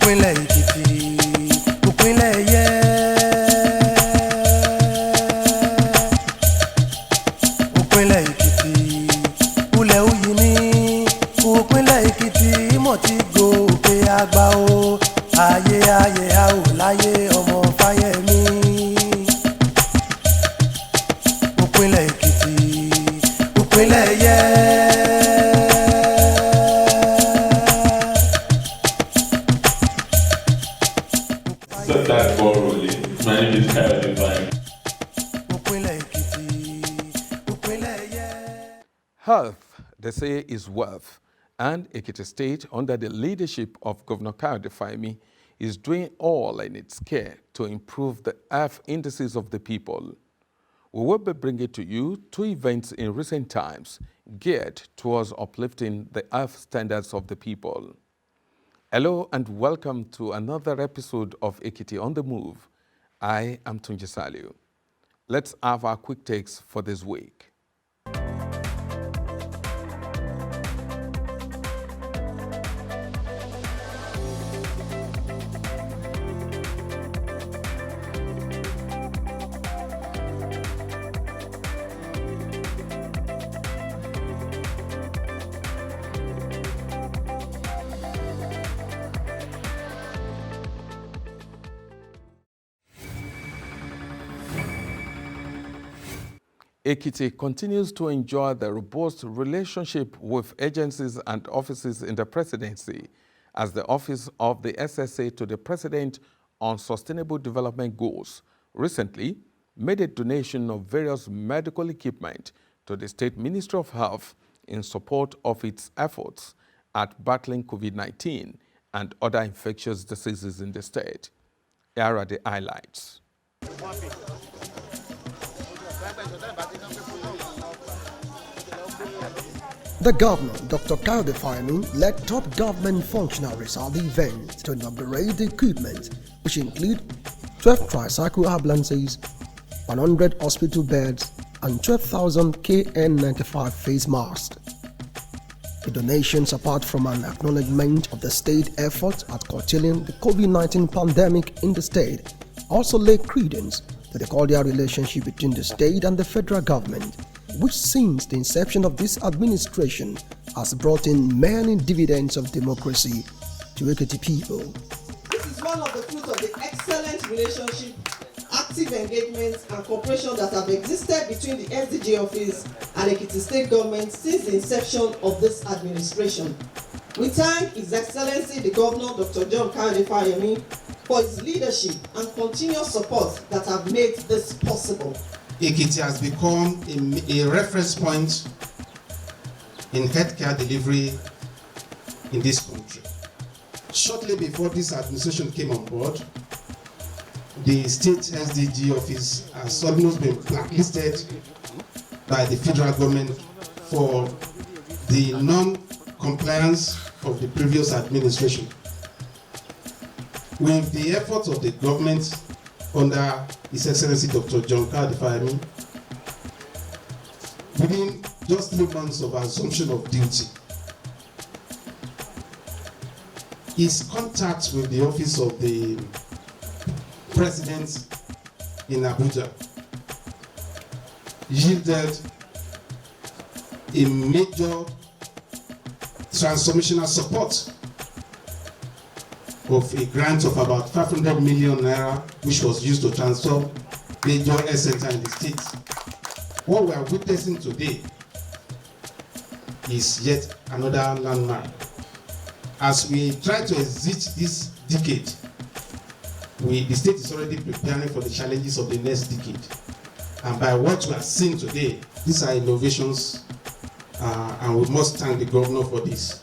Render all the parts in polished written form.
Ìpínlẹ̀ Ekiti, ìpínlẹ̀ ẹ̀yẹ. Ìpínlẹ̀ Ekiti, ulẹ̀ uyì ní. Ìpínlẹ̀ Ekiti, ìmọ̀ tí gòkè àgbà o. Ayé ayé a ò láyé ọmọ Fáyẹ̀mí. Ìpínlẹ̀ Ekiti, ìpínlẹ̀ ẹ̀yẹ. Set that ball rolling. My name is Kyle Divine. Health, they say, is wealth, and Ekiti State, under the leadership of Governor Kayode Fayemi, is doing all in its care to improve the health indices of the people. We will be bringing to you two events in recent times geared towards uplifting the health standards of the people. Hello and welcome to another episode of Ekiti on the Move. I am Tunji Saliu. Let's have our quick takes for this week. Ekiti continues to enjoy the robust relationship with agencies and offices in the presidency, as the Office of the SSA to the President on Sustainable Development Goals recently made a donation of various medical equipment to the State Ministry of Health in support of its efforts at battling COVID-19 and other infectious diseases in the state. Here are the highlights. The governor, Dr. Kayode Fayemi, led top government functionaries at the event to inaugurate the equipment, which include 12 tricycle ambulances, 100 hospital beds, and 12,000 KN95 face masks. The donations, apart from an acknowledgement of the state effort at curtailing the COVID-19 pandemic in the state, also lay credence to the cordial relationship between the state and the federal government, which since the inception of this administration has brought in many dividends of democracy to Ekiti people. This is one of the fruits of the excellent relationship, active engagement and cooperation that have existed between the SDG office and Ekiti State government since the inception of this administration. We thank His Excellency the Governor, Dr. John Kayode Fayemi, for his leadership and continuous support that have made this possible. Ekiti has become a reference point in healthcare delivery in this country. Shortly before this administration came on board, the state SDG office has almost been blacklisted by the federal government for the non-compliance of the previous administration. With the efforts of the government under His Excellency Dr. John Kayode Fayemi, within just 3 months of assumption of duty, his contact with the office of the President in Abuja yielded a major transformational support of a grant of about 500 million naira, which was used to transform major health center in the state. What we are witnessing today is yet another landmark. As we try to exit this decade, the state is already preparing for the challenges of the next decade. And by what we are seeing today, these are innovations, and we must thank the governor for this.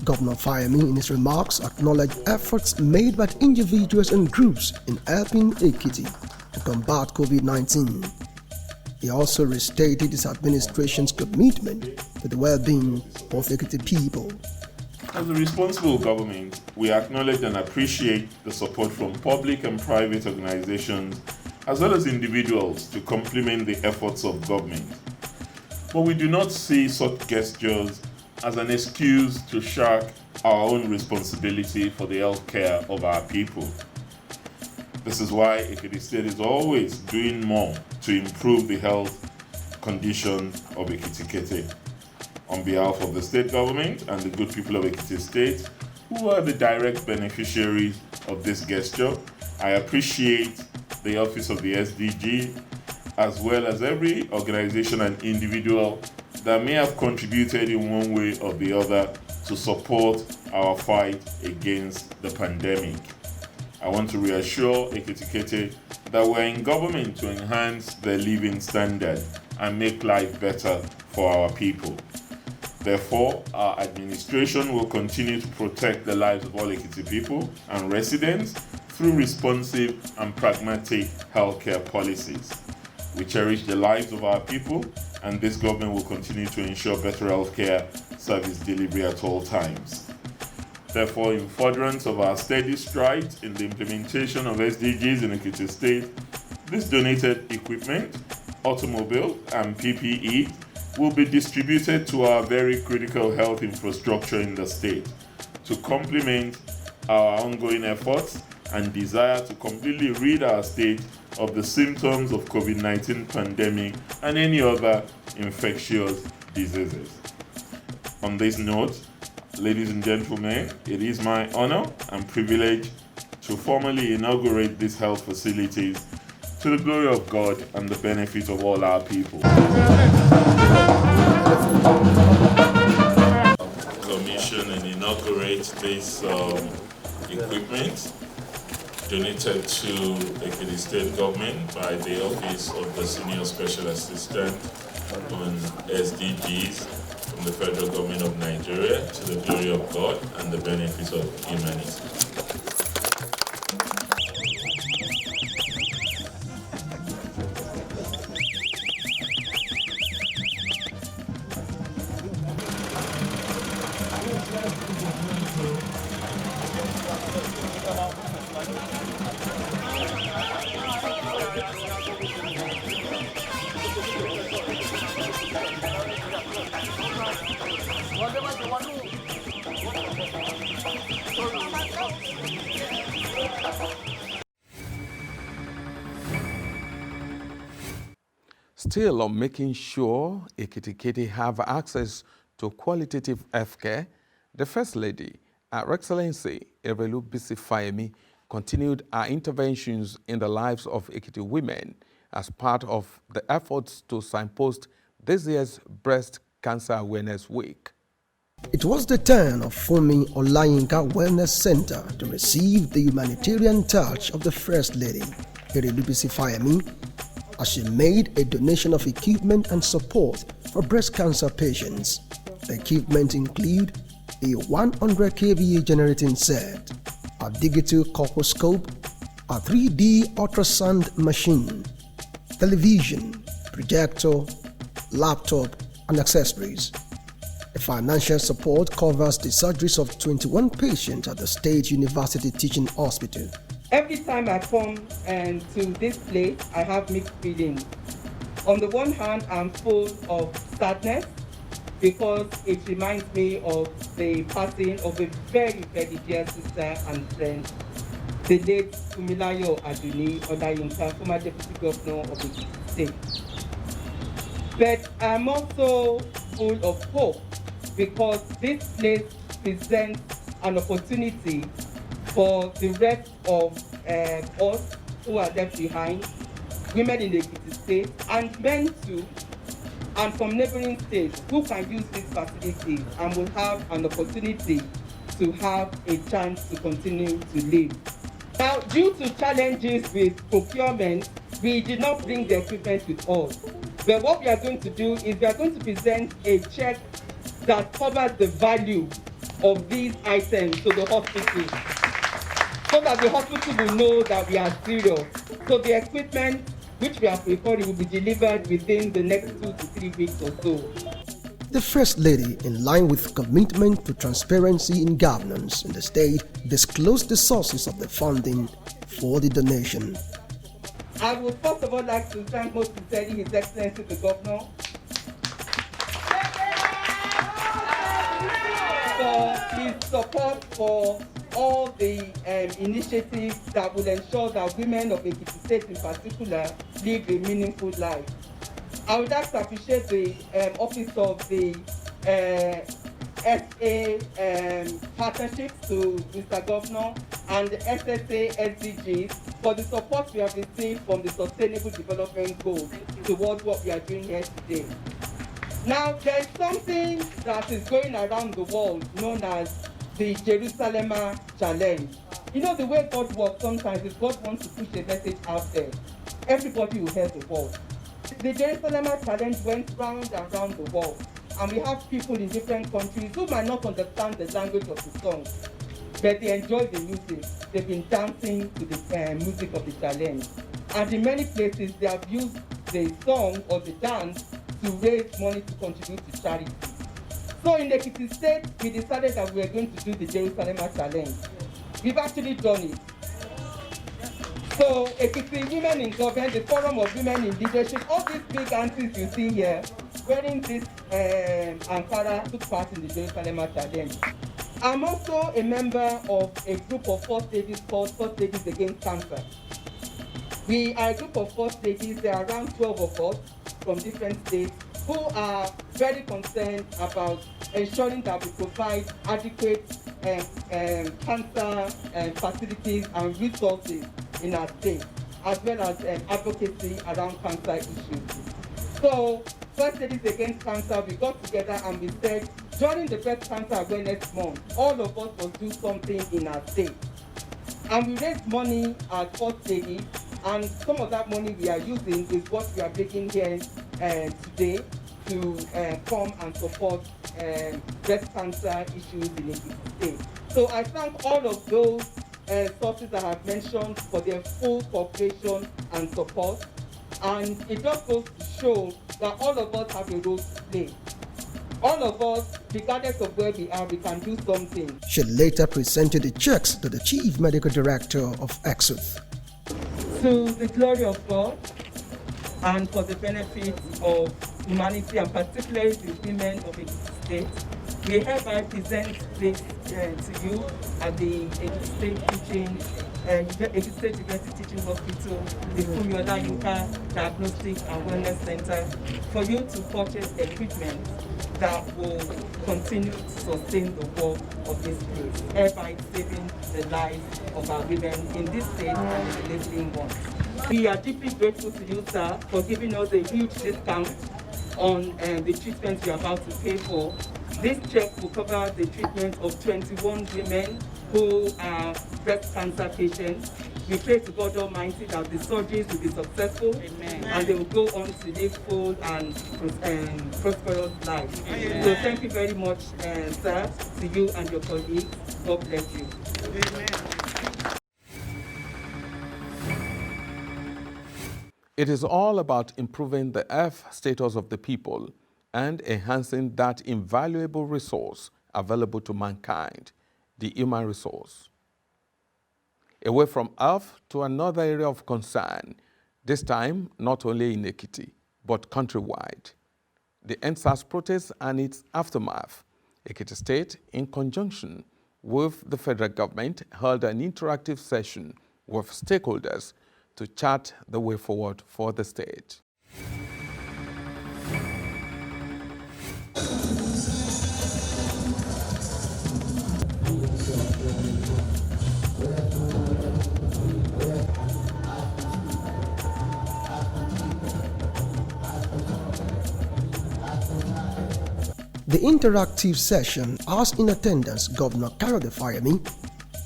Governor Fayemi, in his remarks, acknowledged efforts made by individuals and groups in helping Ekiti to combat COVID-19. He also restated his administration's commitment to the well-being of Ekiti people. As a responsible government, we acknowledge and appreciate the support from public and private organizations as well as individuals to complement the efforts of government. But we do not see such gestures as an excuse to shirk our own responsibility for the health care of our people. This is why Ekiti State is always doing more to improve the health condition of Ekiti. On behalf of the state government and the good people of Ekiti State, who are the direct beneficiaries of this gesture, I appreciate the Office of the SDG, as well as every organization and individual that may have contributed in one way or the other to support our fight against the pandemic. I want to reassure Ekiti that we're in government to enhance their living standard and make life better for our people. Therefore, our administration will continue to protect the lives of all Ekiti people and residents through responsive and pragmatic healthcare policies. We cherish the lives of our people, and this government will continue to ensure better healthcare service delivery at all times. Therefore, in furtherance of our steady strides in the implementation of SDGs in Ekiti State, this donated equipment, automobile, and PPE will be distributed to our very critical health infrastructure in the state to complement our ongoing efforts and desire to completely rid our state of the symptoms of COVID-19 pandemic and any other infectious diseases. On this note, ladies and gentlemen, it is my honor and privilege to formally inaugurate these health facilities to the glory of God and the benefit of all our people. Commission and inaugurate this equipment donated to Ekiti State Government by the Office of the Senior Special Assistant on SDGs from the Federal Government of Nigeria to the glory of God and the benefit of humanity. Still on making sure Ekiti have access to qualitative healthcare, the First Lady, Her Excellency Erelu Bisi Fayemi, continued her interventions in the lives of Ekiti women as part of the efforts to signpost this year's Breast Cancer Awareness Week. It was the turn of Funmi Olayinka Wellness Center to receive the humanitarian touch of the First Lady, Erelu Bisi Fayemi, as she made a donation of equipment and support for breast cancer patients. The equipment include a 100 kVA generating set, a digital colposcope, a 3D ultrasound machine, television, projector, laptop, and accessories. The financial support covers the surgeries of 21 patients at the State University Teaching Hospital. Every time I come to this place, I have mixed feelings. On the one hand, I'm full of sadness because it reminds me of the passing of a very, very dear sister and friend, the late Fumilayo Aduni Olayinka, former Deputy Governor of the state. But I'm also full of hope because this place presents an opportunity for the rest of us who are left behind, women in the Ekiti state, and men too, and from neighboring states who can use these facilities and will have an opportunity to have a chance to continue to live. Now, due to challenges with procurement, we did not bring the equipment with us. But what we are going to do is we are going to present a check that covers the value of these items to the hospital, so that the hospital will know that we are serious. So the equipment which we have recorded will be delivered within the next 2 to 3 weeks or so. The First Lady, in line with commitment to transparency in governance in the state, disclosed the sources of the funding for the donation. I would first of all like to thank most sincerely His Excellency the Governor for is support for all the initiatives that will ensure that women of Ekiti State in particular live a meaningful life. I would like to appreciate the Office of the SA partnerships to Mr. Governor and the SSA SDGs for the support we have received from the Sustainable Development Goals towards what we are doing here today. Now, there is something that is going around the world known as the Jerusalem Challenge. You know, the way God works sometimes is God wants to push a message out there. Everybody will hear the word. The Jerusalem Challenge went round and round the world, and we have people in different countries who might not understand the language of the song, but they enjoy the music. They've been dancing to the music of the challenge. And in many places, they have used the song or the dance to raise money to contribute to charity. So in Ekiti State, we decided that we were going to do the Jerusalem Challenge. We've actually done it. So Ekiti Women in Government, the Forum of Women in Leadership, all these big aunties you see here, wearing this Ankara, took part in the Jerusalem Challenge. I'm also a member of a group of first ladies called First Ladies Against Cancer. We are a group of first ladies, there are around 12 of us from different states who are very concerned about ensuring that we provide adequate cancer facilities and resources in our state, as well as advocacy around cancer issues. So, First Ladies Against Cancer, we got together and we said, during the Breast Cancer Awareness Month, all of us must do something in our state. And we raised money at First Ladies, and some of that money we are using is what we are bringing here today to come and support breast cancer issues in Ekiti State. So I thank all of those sources that I have mentioned for their full cooperation and support. And it just goes to show that all of us have a role to play. All of us, regardless of where we are, we can do something. She later presented the checks to the Chief Medical Director of Exuth. To the glory of God and for the benefit of humanity, and particularly the women of Ekiti State, we hereby present this to you at the Ekiti State University Teaching Hospital, the Fumiola Yinka Diagnostic and Wellness Center, for you to purchase equipment that will continue to sustain the work of this place, thereby saving the lives of our women in this state and the neighboring ones. We are deeply grateful to you, sir, for giving us a huge discount on the treatment we are about to pay for. This check will cover the treatment of 21 women who are breast cancer patients. We pray to God Almighty that the surgeries will be successful. Amen. And they will go on to live full and prosperous lives. Amen. So thank you very much, sir, to you and your colleagues. God bless you. Amen. It is all about improving the F status of the people and enhancing that invaluable resource available to mankind, the human resource. Away from Earth to another area of concern, this time not only in Ekiti, but countrywide. The EndSARS protest and its aftermath, Ekiti State, in conjunction with the federal government, held an interactive session with stakeholders to chart the way forward for the state. The interactive session has in attendance Governor Kayode Fayemi,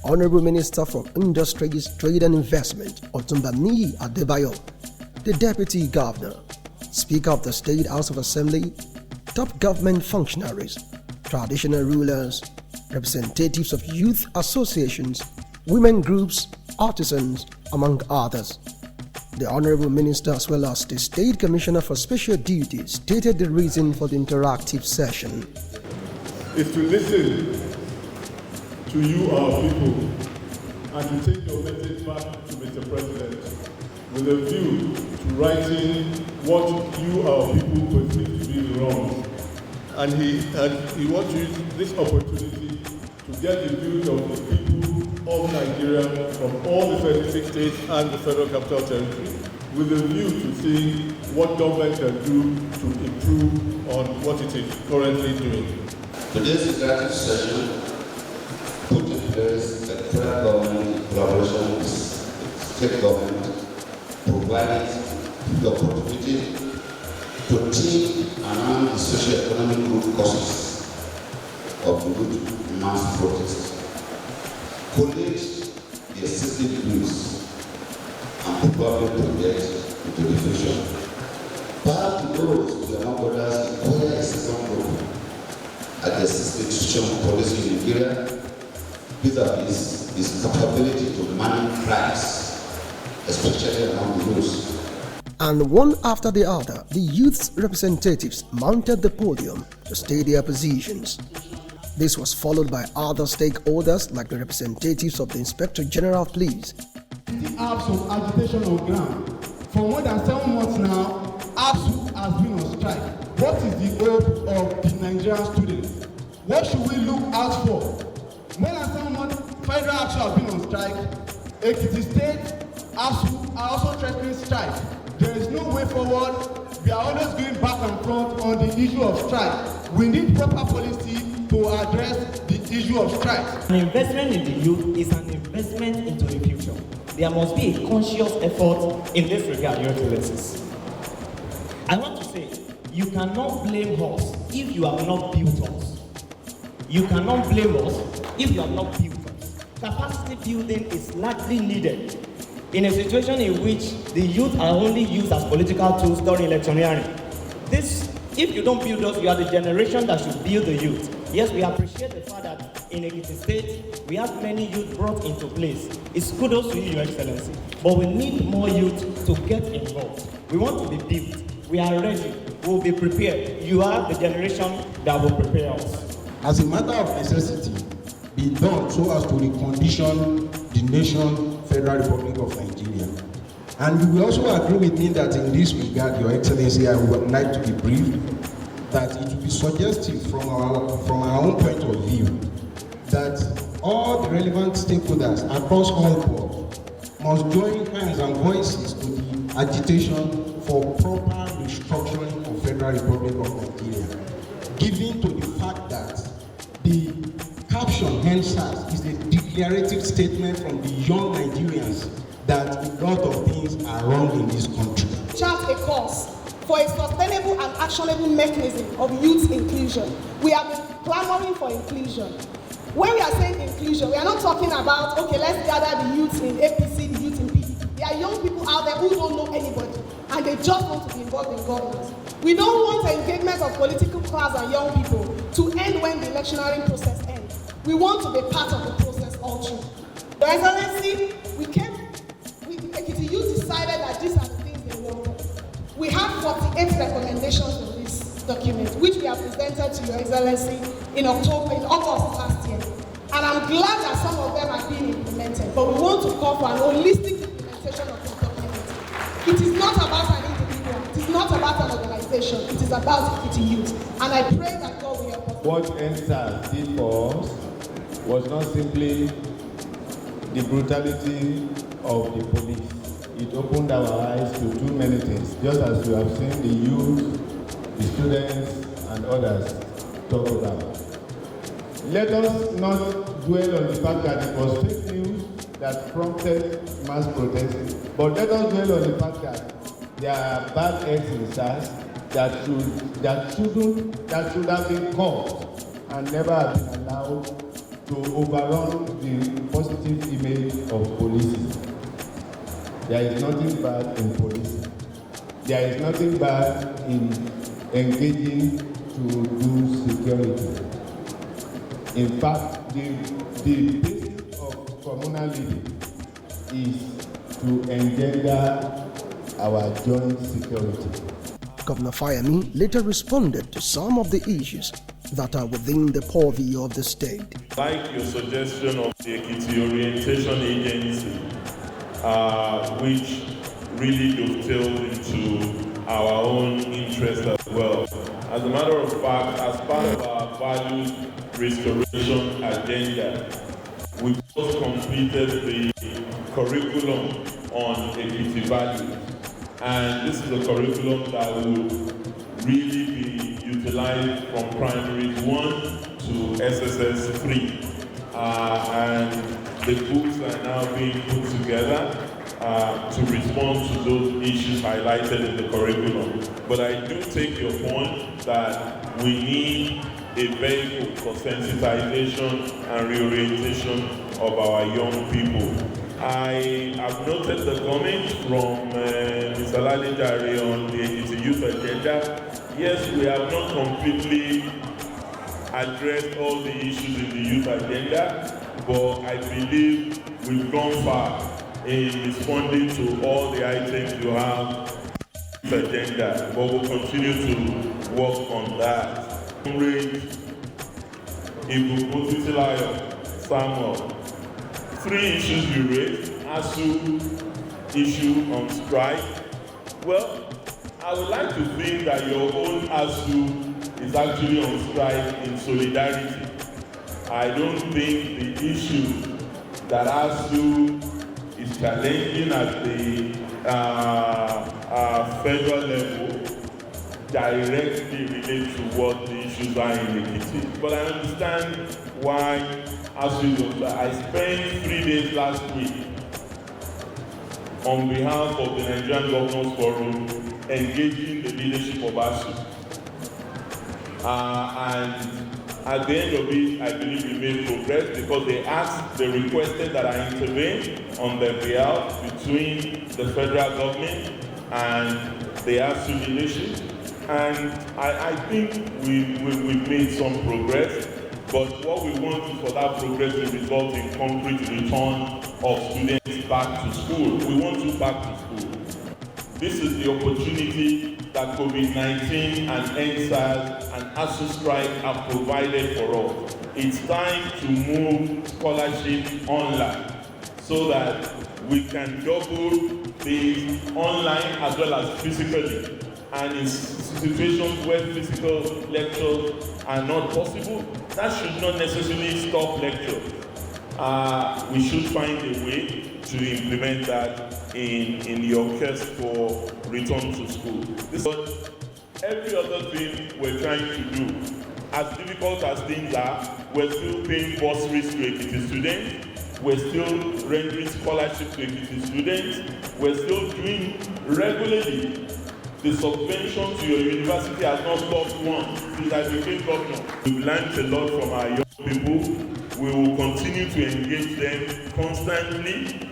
Honorable Minister for Industries, Trade and Investment, Otumba Niyi Adebayo, the Deputy Governor, Speaker of the State House of Assembly, top government functionaries, traditional rulers, representatives of youth associations, women groups, artisans, among others. The Honorable Minister, as well as the State Commissioner for Special Duties, stated the reason for the interactive session. Is to listen to you, our people, and to take your message back to Mr. President with a view to righting what you, our people, perceive to be wrong. And he wants to use this opportunity to get the views of the people of Nigeria from all the 36 states and the Federal Capital Territory with a view to see what government can do to improve on what it is currently doing. Today's legislative session put in place a federal government collaboration with state government, provides the opportunity to think around the socio-economic root causes of the root mass protest, collate the existing views, and probably project into the future. Perhaps those who are not others require a system group at the existing institution of policy in Nigeria, vis-a-vis its capability to manage crimes, especially among the youth. And one after the other, the youth's representatives mounted the podium to state their positions. This was followed by other stakeholders like the representatives of the Inspector General of Police. The acts of agitation on ground. For more than 7 months now, ASU has been on strike. What is the hope of the Nigerian students? What should we look out for? More than 7 months, federal ASU has been on strike. Ekiti State, ASU are also threatening strike. There is no way forward. We are always going back and front on the issue of strike. We need proper policy to address the issue of strike. An investment in the youth is an investment into the future. There must be a conscious effort in this regard, Your Excellencies. I want to say, you cannot blame us if you have not built us. You cannot blame us if you have not built us. Capacity building is largely needed in a situation in which the youth are only used as political tools during electioneering. If you don't build us, you are the generation that should build the youth. Yes, we appreciate the fact that in Ekiti State, we have many youth brought into place. It's kudos to you, Your Excellency. But we need more youth to get involved. We want to be built. We are ready. We'll be prepared. You are the generation that will prepare us. As a matter of necessity, be done so as to recondition the nation, Federal Republic of Nigeria. And you will also agree with me that in this regard, Your Excellency, I would like to be brief, that it will be suggestive from our own point of view that all the relevant stakeholders across all boards must join hands and voices to the agitation for proper restructuring of Federal Republic of Nigeria, given to the fact that the caption henceforth is a declarative statement from the young Nigerians that a lot of things are wrong in this country. Chart a course for a sustainable and actionable mechanism of youth inclusion. We have been clamoring for inclusion. When we are saying inclusion, we are not talking about, okay, let's gather the youth in APC, the youth in PDP. There are young people out there who don't know anybody, and they just want to be involved in government. We don't want the engagement of political class and young people to end when the electioneering process ends. We want to be part of the process all through. Your Excellency, Ekiti Youth decided that these are the things they wanted. We have 48 recommendations in this document, which we have presented to Your Excellency in August last year. And I'm glad that some of them are being implemented, but we want to call for an holistic implementation of this document. It is not about an individual, it is not about an organization, it is about Ekiti Youth. And I pray that God will help us. What NSAS did for us was not simply the brutality of the police. It opened our eyes to too many things, just as you have seen the youth, the students, and others talk about. Let us not dwell on the fact that it was fake news that prompted mass protests, but let us dwell on the fact that there are bad eggs in SARS that should have been caught and never have been allowed to overrun the positive image of policing. There is nothing bad in policing. There is nothing bad in engaging to do security. In fact, the basis of communal living is to engender our joint security. Governor Fayemi later responded to some of the issues that are within the purview of the state. Like your suggestion of the Ekiti Orientation Agency, which really dovetailed into our own interest as well. As a matter of fact, as part of our value restoration agenda, we just completed the curriculum on Ekiti values. And this is a curriculum that will really be utilized from primary 1 to SSS 3. And the books are now being put together to respond to those issues highlighted in the curriculum. But I do take your point that we need a vehicle for sensitization and reorientation of our young people. I have noted the comments from Mr. Lalidari on the Ekiti Youth Agenda. Yes, we have not completely addressed all the issues in the youth agenda, but I believe we've gone far in responding to all the items you have in the agenda, but we'll continue to work on that. Samuel, 3 issues you raised. ASU issue on strike. Well, I would like to think that your own ASU is actually on strike in solidarity. I don't think the issue that ASU is challenging at the federal level directly relate to what the issues are in Ekiti. But I understand why ASU is on strike. I spent 3 days last week on behalf of the Nigerian Governors Forum engaging the leadership of ASU. And at the end of it, I believe we made progress because they requested that I intervene on their behalf between the federal government and the ASU leadership. And I think we've made some progress, but what we want is for that progress to result in concrete return of students back to school. We want you back to school. This is the opportunity that COVID-19 and NSAS and ASU strike have provided for us. It's time to move scholarship online so that we can double the online as well as physically. And in situations where physical lectures are not possible, that should not necessarily stop lectures. We should find a way to implement that in your quest for return to school. But every other thing we're trying to do, as difficult as things are, we're still paying bursaries to Ekiti students, we're still rendering scholarships to Ekiti students, we're still doing regularly. The subvention to your university has not stopped once since I became governor. We've learned a lot from our young people. We will continue to engage them constantly.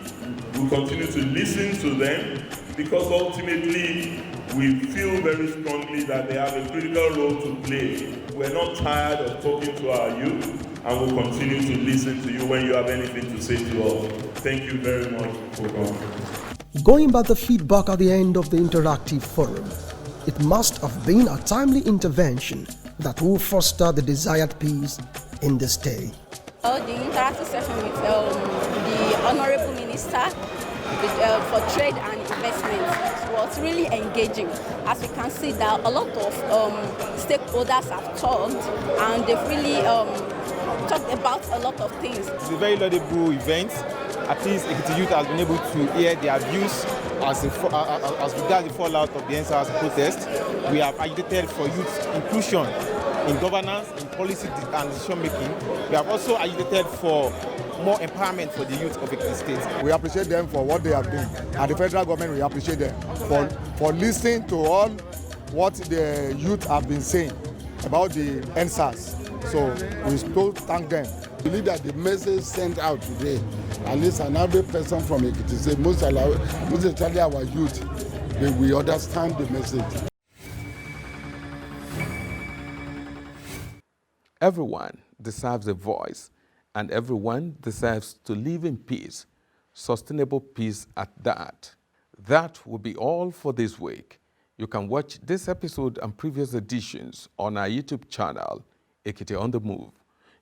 We'll continue to listen to them because ultimately we feel very strongly that they have a critical role to play. We're not tired of talking to our youth and we'll continue to listen to you when you have anything to say to us. Thank you very much for coming. Going by the feedback at the end of the interactive forum, it must have been a timely intervention that will foster the desired peace in the state. The interactive session with the Honorable Minister for Trade and Investment was really engaging. As we can see, that a lot of stakeholders have talked and they've really talked about a lot of things. It's a very laudable event. At least Ekiti Youth has been able to hear their views as regards the fallout of the NSAS protest. We have agitated for youth inclusion in governance, in policy and decision making. We have also agitated for more empowerment for the youth of Ekiti State. We appreciate them for what they have done. And the federal government, we appreciate them for listening to all what the youth have been saying about the NSAS. So we still thank them. I believe that the message sent out today, at least an average person from Ekiti State, most especially our youth, we understand the message. Everyone deserves a voice, and everyone deserves to live in peace, sustainable peace at that. That will be all for this week. You can watch this episode and previous editions on our YouTube channel, Ekiti on the Move.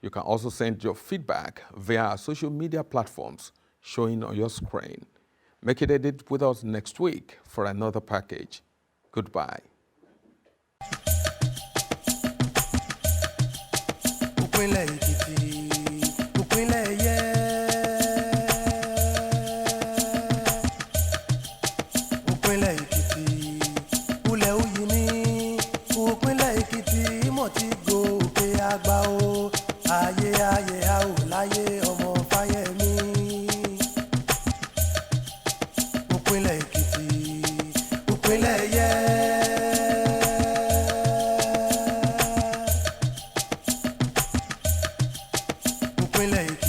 You can also send your feedback via our social media platforms showing on your screen. Make it edit with us next week for another package. Goodbye. ìpínlẹ̀ Èkìtì ìpínlẹ̀ ẹ̀yẹ. ìpínlẹ̀ Èkìtì ulẹ̀ òyì ní ìpínlẹ̀ Èkìtì mọ̀ tí gòkè àgbà o ayé ayé a ò láyé ọmọ Fáyẹ̀mí. ìpínlẹ̀ Èkìtì ìpínlẹ̀ ẹ̀yẹ. ìpínlẹ̀ Èkìtì.